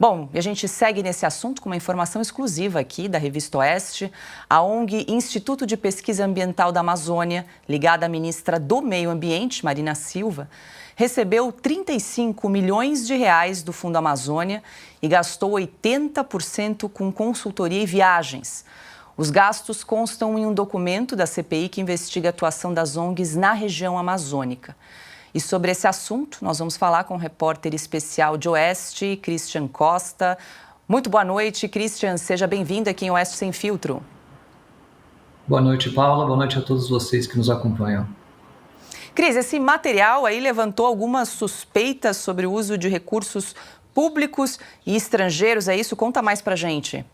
Bom, e a gente segue nesse assunto com uma informação exclusiva aqui da Revista Oeste. A ONG Instituto de Pesquisa Ambiental da Amazônia, ligada à ministra do Meio Ambiente, Marina Silva, recebeu 35 milhões de reais do Fundo Amazônia e gastou 80% com consultoria e viagens. Os gastos constam em um documento da CPI que investiga a atuação das ONGs na região amazônica. E sobre esse assunto, nós vamos falar com o repórter especial de Oeste, Christian Costa. Muito boa noite, Christian. Seja bem-vindo aqui em Oeste Sem Filtro. Boa noite, Paula. Boa noite a todos vocês que nos acompanham. Cris, esse material aí levantou algumas suspeitas sobre o uso de recursos públicos e estrangeiros. É isso? Conta mais pra gente.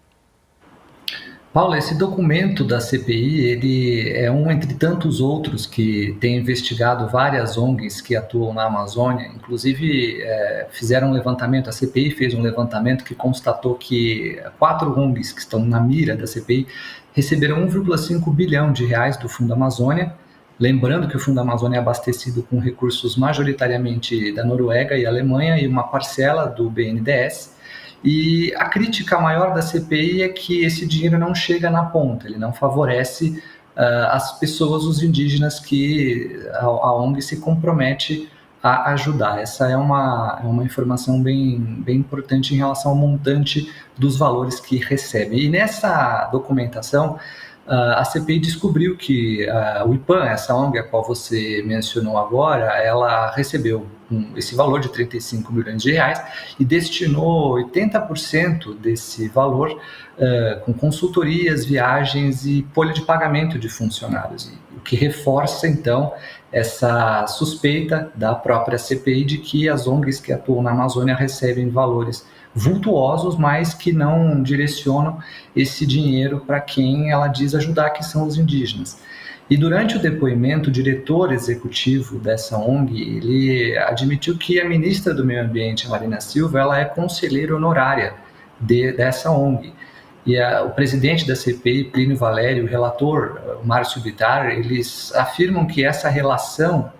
Paula, esse documento da CPI, ele é um entre tantos outros que tem investigado várias ONGs que atuam na Amazônia. Inclusive, fizeram um levantamento, a CPI fez um levantamento que constatou que 4 ONGs que estão na mira da CPI receberam 1,5 bilhão de reais do Fundo Amazônia. Lembrando que o Fundo Amazônia é abastecido com recursos majoritariamente da Noruega e Alemanha e uma parcela do BNDES. E a crítica maior da CPI é que esse dinheiro não chega na ponta, ele não favorece as pessoas, os indígenas que a ONG se compromete a ajudar. Essa é uma informação bem importante em relação ao montante dos valores que recebe. E nessa documentação, a CPI descobriu que o IPAN, essa ONG a qual você mencionou agora, ela recebeu esse valor de 35 milhões de reais e destinou 80% desse valor com consultorias, viagens e folha de pagamento de funcionários, o que reforça, então, essa suspeita da própria CPI de que as ONGs que atuam na Amazônia recebem valores vultuosos, mas que não direcionam esse dinheiro para quem ela diz ajudar, que são os indígenas. E durante o depoimento, o diretor executivo dessa ONG, ele admitiu que a ministra do Meio Ambiente, Marina Silva, ela é conselheira honorária dessa ONG. E o presidente da CPI, Plínio Valério, o relator, Márcio Bittar, eles afirmam que essa relação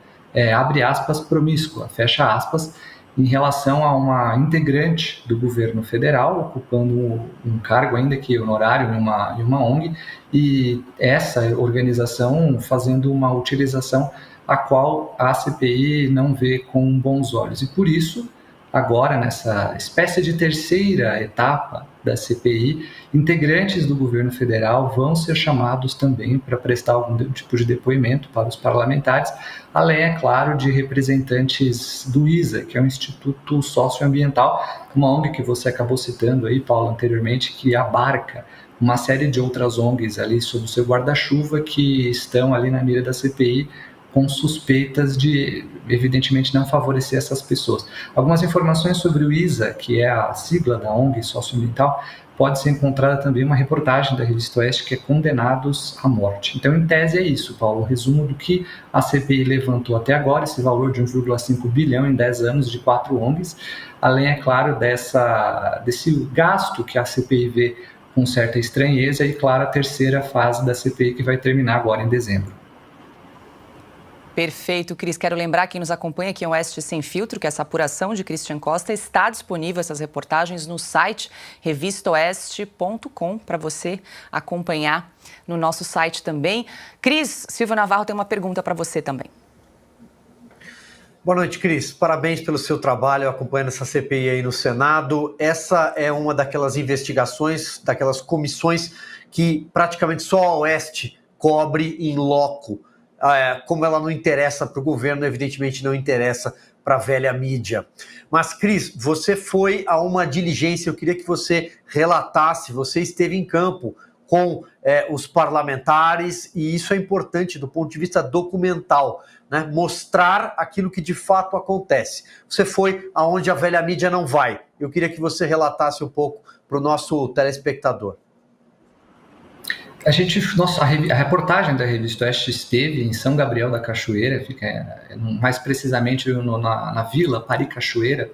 abre aspas, promíscua, fecha aspas, em relação a uma integrante do governo federal, ocupando um cargo ainda que honorário em uma ONG, e essa organização fazendo uma utilização a qual a CPI não vê com bons olhos. E por isso, agora, nessa espécie de terceira etapa da CPI, integrantes do governo federal vão ser chamados também para prestar algum tipo de depoimento para os parlamentares, além, é claro, de representantes do ISA, que é o Instituto Socioambiental, uma ONG que você acabou citando aí, Paulo, anteriormente, que abarca uma série de outras ONGs ali sob o seu guarda-chuva que estão ali na mira da CPI, com suspeitas de, evidentemente, não favorecer essas pessoas. Algumas informações sobre o ISA, que é a sigla da ONG socioambiental, pode ser encontrada também uma reportagem da Revista Oeste, que é Condenados à Morte. Então, em tese, é isso, Paulo, um resumo do que a CPI levantou até agora, esse valor de 1,5 bilhão em 10 anos de 4 ONGs, além, é claro, desse gasto que a CPI vê com certa estranheza e, claro, a terceira fase da CPI, que vai terminar agora em dezembro. Perfeito, Cris. Quero lembrar quem nos acompanha aqui em Oeste Sem Filtro que essa apuração de Christian Costa está disponível, essas reportagens, no site revistaoeste.com, para você acompanhar no nosso site também. Cris, Silvio Navarro tem uma pergunta para você também. Boa noite, Cris. Parabéns pelo seu trabalho acompanhando essa CPI aí no Senado. Essa é uma daquelas investigações, daquelas comissões que praticamente só a Oeste cobre em loco. Como ela não interessa para o governo, evidentemente não interessa para a velha mídia. Mas, Cris, você foi a uma diligência, eu queria que você relatasse, você esteve em campo com os parlamentares, e isso é importante do ponto de vista documental, né? Mostrar aquilo que de fato acontece. Você foi aonde a velha mídia não vai. Eu queria que você relatasse um pouco para o nosso telespectador. A reportagem da Revista Oeste esteve em São Gabriel da Cachoeira, fica mais precisamente na vila Paricachoeira,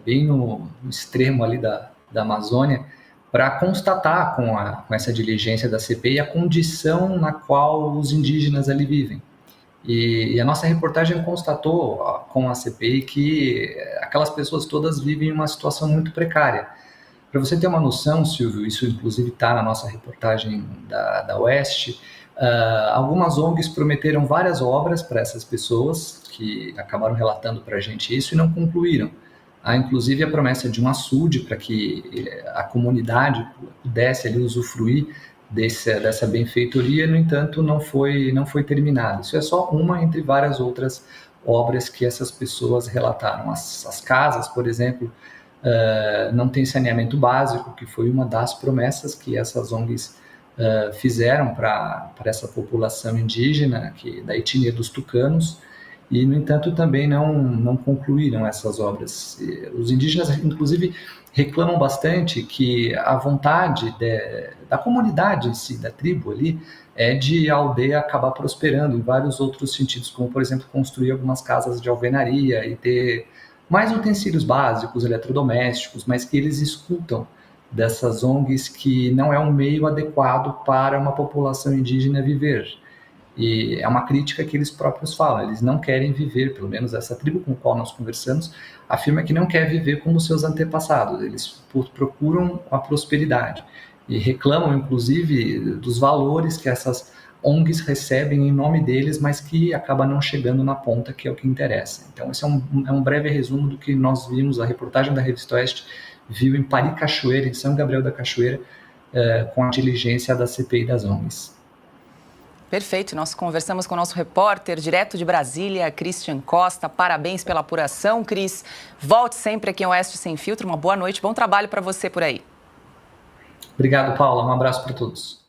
bem no extremo ali da Amazônia, para constatar com essa diligência da CPI a condição na qual os indígenas ali vivem. E a nossa reportagem constatou com a CPI que aquelas pessoas todas vivem uma situação muito precária. Para você ter uma noção, Silvio, isso inclusive está na nossa reportagem da Oeste, algumas ONGs prometeram várias obras para essas pessoas que acabaram relatando para a gente isso e não concluíram. Há inclusive a promessa de um açude para que a comunidade pudesse ali usufruir dessa benfeitoria, no entanto não foi terminado. Isso é só uma entre várias outras obras que essas pessoas relataram. As casas, por exemplo, não tem saneamento básico, que foi uma das promessas que essas ONGs fizeram para essa população indígena, da etnia dos tucanos, e, no entanto, também não concluíram essas obras. Os indígenas, inclusive, reclamam bastante que a vontade da comunidade em si, da tribo ali, é de a aldeia acabar prosperando em vários outros sentidos, como, por exemplo, construir algumas casas de alvenaria e ter mais utensílios básicos, eletrodomésticos, mas que eles escutam dessas ONGs que não é um meio adequado para uma população indígena viver. E é uma crítica que eles próprios falam, eles não querem viver, pelo menos essa tribo com a qual nós conversamos, afirma que não quer viver como seus antepassados, eles procuram a prosperidade e reclamam, inclusive, dos valores que essas ONGs recebem em nome deles, mas que acaba não chegando na ponta, que é o que interessa. Então, esse é um breve resumo do que nós vimos, a reportagem da Revista Oeste viu em Paricachoeira, em São Gabriel da Cachoeira, com a diligência da CPI das ONGs. Perfeito, nós conversamos com o nosso repórter direto de Brasília, Christian Costa. Parabéns pela apuração, Cris. Volte sempre aqui em Oeste Sem Filtro. Uma boa noite, bom trabalho para você por aí. Obrigado, Paula. Um abraço para todos.